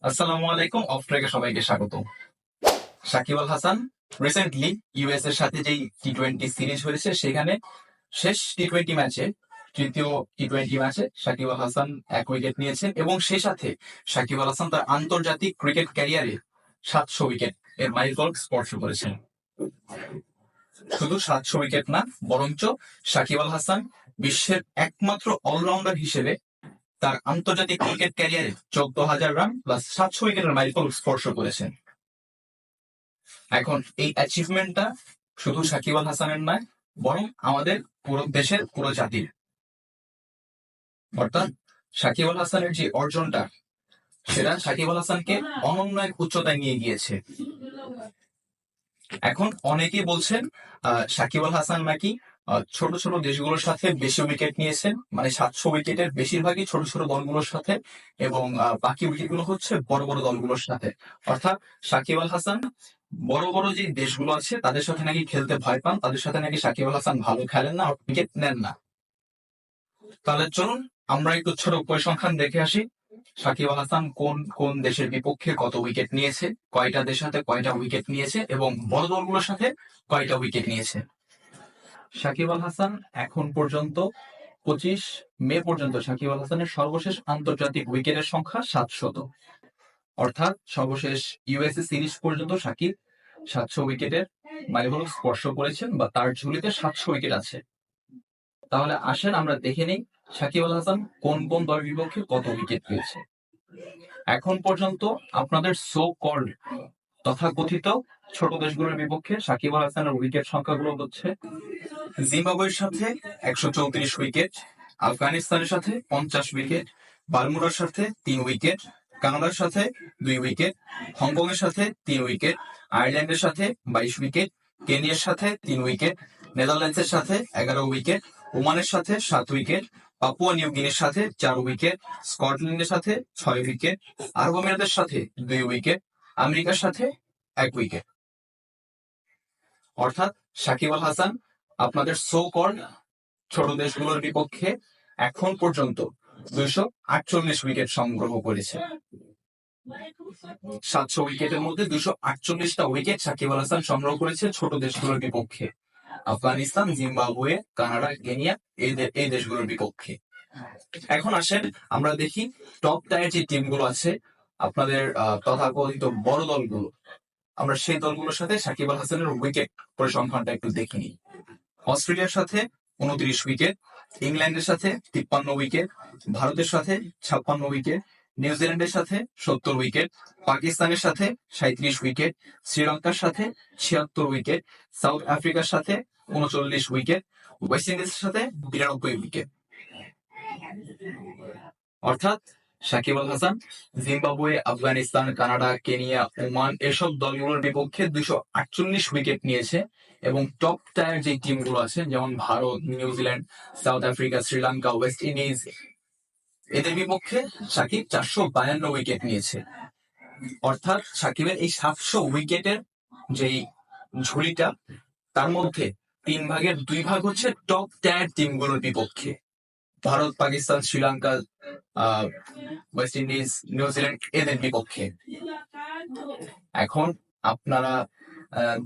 আসসালামু আলাইকুম। অফ ট্র্যাকে সবাইকে স্বাগত। সাকিব আল হাসান রিসেন্টলি ইউএস এর সাথে যেই টি-20 সিরিজ হয়েছে সেখানে শেষ টি-20 ম্যাচে, তৃতীয় টি-20 ম্যাচে সাকিব আল হাসান 1 উইকেট নিয়েছেন এবং সেই সাথে সাকিব আল হাসান তার আন্তর্জাতিক ক্রিকেট ক্যারিয়ারে 700 উইকেট এর মাইলফলক স্পর্শ করেছেন। শুধু 700 উইকেট না, বরঞ্চ সাকিব আল হাসান বিশ্বের একমাত্র অলরাউন্ডার হিসেবে তার আন্তর্জাতিক ক্রিকেট ক্যারিয়ারে 14,000 রান প্লাস 700 উইকেটের মাইলফলক স্পর্শ করেছেন। এখন এই অ্যাচিভমেন্টটা শুধু সাকিব আল হাসানের নয়, বরং আমাদের পুরো দেশের পুরো জাতির। অর্থাৎ সাকিব আল হাসানের যে অর্জনটা, সেটা সাকিব আল হাসানকে অনন্য এক উচ্চতায় নিয়ে গিয়েছে। এখন অনেকেই বলছেন সাকিব আল হাসান নাকি ছোট ছোট দেশগুলোর সাথে বেশি উইকেট নিয়েছেন, মানে 700 উইকেটের বেশিরভাগই ছোট ছোট দলগুলোর সাথে এবং বাকি উইকেটগুলো হচ্ছে বড় বড় দলগুলোর সাথে। অর্থাৎ সাকিব আল হাসান বড় বড় যে দেশগুলো আছে তাদের সাথে নাকি খেলতে ভয় পান, তাদের সাথে নাকি সাকিব আল হাসান ভালো খেলেন না, উইকেট নেন না। তাহলে চলুন আমরা একটু ছোট পরিসংখ্যান দেখে আসি। সাকিব আল হাসান কোন কোন দেশের বিপক্ষে কত উইকেট নিয়েছে, কয়টা দেশের সাথে কয়টা উইকেট নিয়েছে এবং বড় দলগুলোর সাথে কয়টা উইকেট নিয়েছে। সাকিব আল হাসান এখন পর্যন্ত 25 মে পর্যন্ত সাকিব আল হাসানের সর্বশেষ আন্তর্জাতিক উইকেটের সংখ্যা 700। অর্থাৎ সর্বশেষ ইউএসএ সিরিজ পর্যন্ত সাকিব 700 উইকেটের মাইলফলক স্পর্শ করেছেন বা তার ঝুলিতে 700 উইকেট আছে। তাহলে আসেন আমরা দেখে নিই সাকিব আল হাসান কোন কোন দলের বিপক্ষে কত উইকেট পেয়েছে। এখন পর্যন্ত আপনাদের সো কল্ড তথাকথিত ছোট দেশগুলোর বিপক্ষে সাকিব আল হাসানের উইকেট সংখ্যাগুলো হচ্ছে: জিম্বাবুয়ের সাথে 134 উইকেট, আফগানিস্তানের সাথে 50 উইকেট, বারমুডার সাথে 3 উইকেট, কানাডার সাথে 2 উইকেট, হংকং এর সাথে 3 উইকেট, আয়ারল্যান্ডের সাথে 22 উইকেট, কেনিয়ার সাথে 3 উইকেট, নেদারল্যান্ডসের সাথে 11 উইকেট, ওমানের সাথে 7 উইকেট, পাপুয়া নিউ গিনির সাথে 4 উইকেট, স্কটল্যান্ডের সাথে 6 উইকেট, আরব আমিরাতের সাথে 2 উইকেট, আমেরিকার সাথে 1 উইকেট। অর্থাৎ সাকিব আল হাসান আপনাদের সো কল্ড ছোট দেশগুলোর বিপক্ষে এখন পর্যন্ত 248 উইকেট সংগ্রহ করেছে। 700 উইকেটের মধ্যে 248টা উইকেট সাকিব আল হাসান সংগ্রহ করেছে ছোট দেশগুলোর বিপক্ষে: আফগানিস্তান, জিম্বাবুয়ে, কানাডা, কেনিয়া, এই দেশগুলোর বিপক্ষে। এখন আসেন আমরা দেখি টপ টায়ার যে টিমগুলো আছে, আপনাদের তথাকথিত বড় দলগুলো, আমরা সেই দলগুলোর সাথে সাকিব আল হাসানের উইকেট পরিসংখ্যানটা একটু দেখে নিই। অস্ট্রেলিয়ার সাথে 29 উইকেট, ইংল্যান্ডের সাথে 53 উইকেট, ভারতের সাথে 56 উইকেট, নিউজিল্যান্ডের সাথে 70 উইকেট, পাকিস্তানের সাথে 37 উইকেট, শ্রীলঙ্কার সাথে 76 উইকেট, সাউথ আফ্রিকার সাথে 39 উইকেট, ওয়েস্ট ইন্ডিজের সাথে 92 উইকেট। অর্থাৎ Shakib Al Hasan Zimbabwe, Afghanistan, Canada, Kenya, Oman এসব দলগুলোর বিপক্ষে 248 উইকেট নিয়েছে এবং টপ টায়ার যে টিমগুলো আছে যেমন Bharat, New Zealand, south Africa, Sri Lanka, West Indies, এদের বিপক্ষে সাকিব 452 উইকেট নিয়েছে। অর্থাৎ সাকিবের এই 700 উইকেটের যেই ঝুলিটা, তার মধ্যে 3/2 হচ্ছে টপ টায়ার টিমগুলোর বিপক্ষে: Bharat, Pakistan, Sri Lanka, West Indies, New Zealand, এদের বিপক্ষে। এখন আপনারা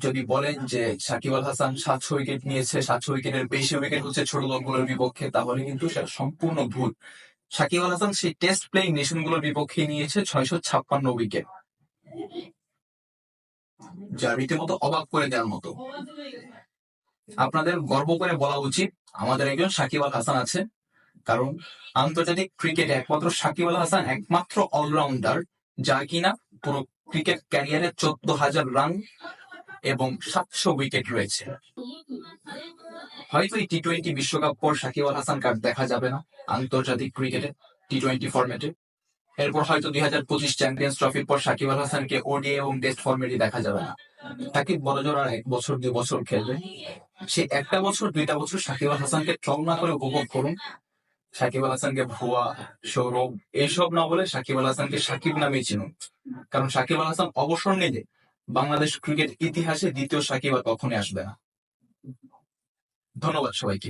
যদি বলেন যে সাকিব আল হাসান 700 উইকেট নিয়েছে, 700 উইকেটের বেশি উইকেট হচ্ছে ছোট দলগুলোর বিপক্ষে, তাহলে কিন্তু সেটা সম্পূর্ণ ভুল। সাকিব আল হাসান সেই টেস্ট প্লেইং নেশনগুলোর বিপক্ষে নিয়েছে 656 উইকেট, যা রীতিমতো অবাক করে দেওয়ার মতো। আপনাদের গর্ব করে বলা উচিত আমাদের একজন সাকিব আল হাসান আছে, কারণ আন্তর্জাতিক ক্রিকেটে একমাত্র সাকিব আল হাসান একমাত্র অলরাউন্ডার যা কিনা পুরো ক্রিকেট ক্যারিয়ারে 14,000 রান এবং 700 উইকেট রয়েছে। হয়তো এই টি-20 বিশ্বকাপ পর সাকিব আল হাসান কার্ড দেখা যাবে না আন্তর্জাতিক ক্রিকেটে টি-20 ফরম্যাটে। এরপর হয়তো 2025 চ্যাম্পিয়ন্স ট্রফির পর সাকিব আল হাসানকে ওডিআই এবং টেস্ট ফরম্যাটে দেখা যাবে না। সাকিব বড়জোর আর 1 বছর 2 বছর খেলবে। সেই 1টা বছর 2টা বছর সাকিব আল হাসানকে ট্রল না করে উপভোগ করুন। সাকিব আল হাসানকে ভুয়া, সৌরভ এইসব না বলে সাকিব আল হাসানকে সাকিব নামেই চিনুন, কারণ সাকিব আল হাসান অবসর নিলে বাংলাদেশ ক্রিকেট ইতিহাসে দ্বিতীয় সাকিব আর কখনোই আসবে না। ধন্যবাদ সবাইকে।